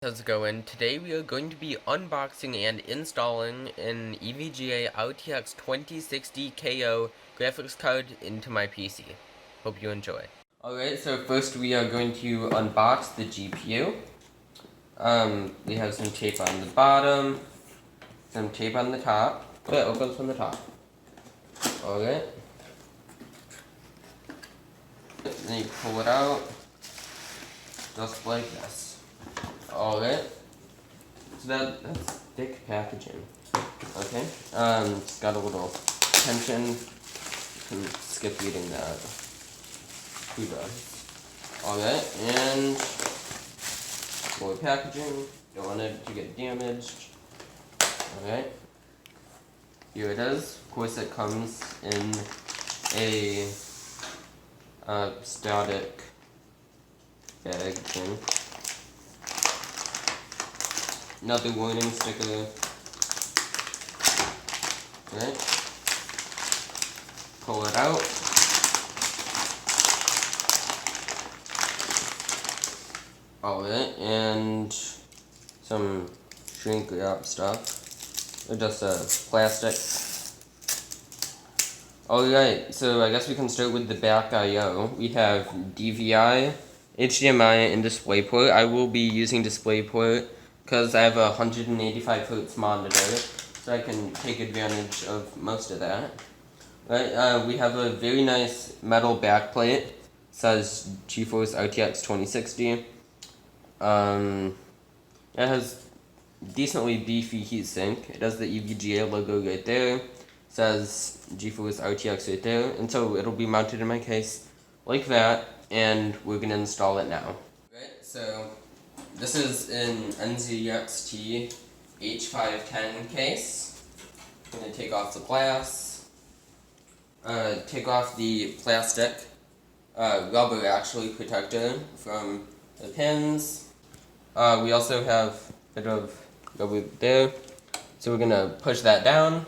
how's it going? Today we are going to be unboxing and installing an EVGA RTX 2060 KO graphics card into my PC. Hope you enjoy. Alright, so first we are going to unbox the GPU. We have some tape on the bottom, some tape on the top. It opens from the top. Alright. Then you pull it out, just like this. Alright. So that's thick packaging. Okay. It's got a little tension. You can skip reading that. Who does? Alright, and more packaging. Don't want it to get damaged. Alright. Here it is. Of course it comes in a static bag thing. Another warning sticker. Right. Pull it out. Alright, and some shrink wrap stuff. Or just plastic. Alright, so I guess we can start with the back I/O. We have DVI, HDMI, and DisplayPort. I will be using DisplayPort because I have a 185 Hz monitor, so I can take advantage of most of that. Right, we have a very nice metal backplate. It says GeForce RTX 2060. It has decently beefy heatsink. It has the EVGA logo right there. It says GeForce RTX right there, and so it'll be mounted in my case like that, and we're gonna install it now. Right, so this is an NZXT H510 case. I'm going to take off the glass, take off the plastic, rubber actually protector from the pins. We also have a bit of rubber there, so we're going to push that down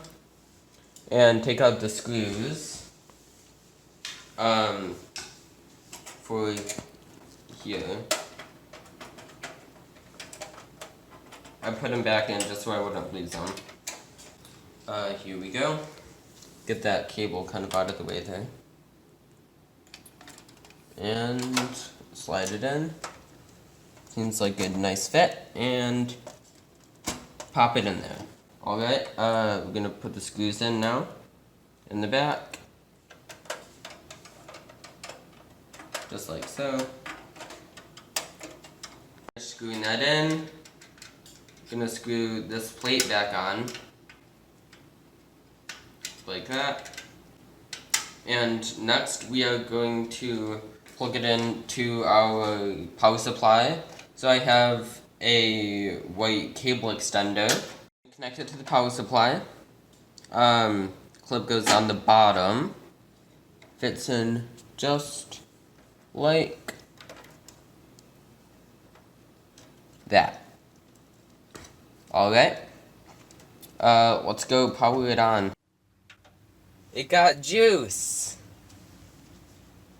and take out the screws for here. I put them back in just so I wouldn't lose them. Here we go. Get that cable kind of out of the way there. And slide it in. Seems like a nice fit. And pop it in there. Alright, we're gonna put the screws in now. In the back. Just like so. Screwing that in. Gonna screw this plate back on, like that. And next we are going to plug it into our power supply. So I have a white cable extender. Connect it to the power supply. Clip goes on the bottom. Fits in just like that. Alright, let's go power it on. It got juice!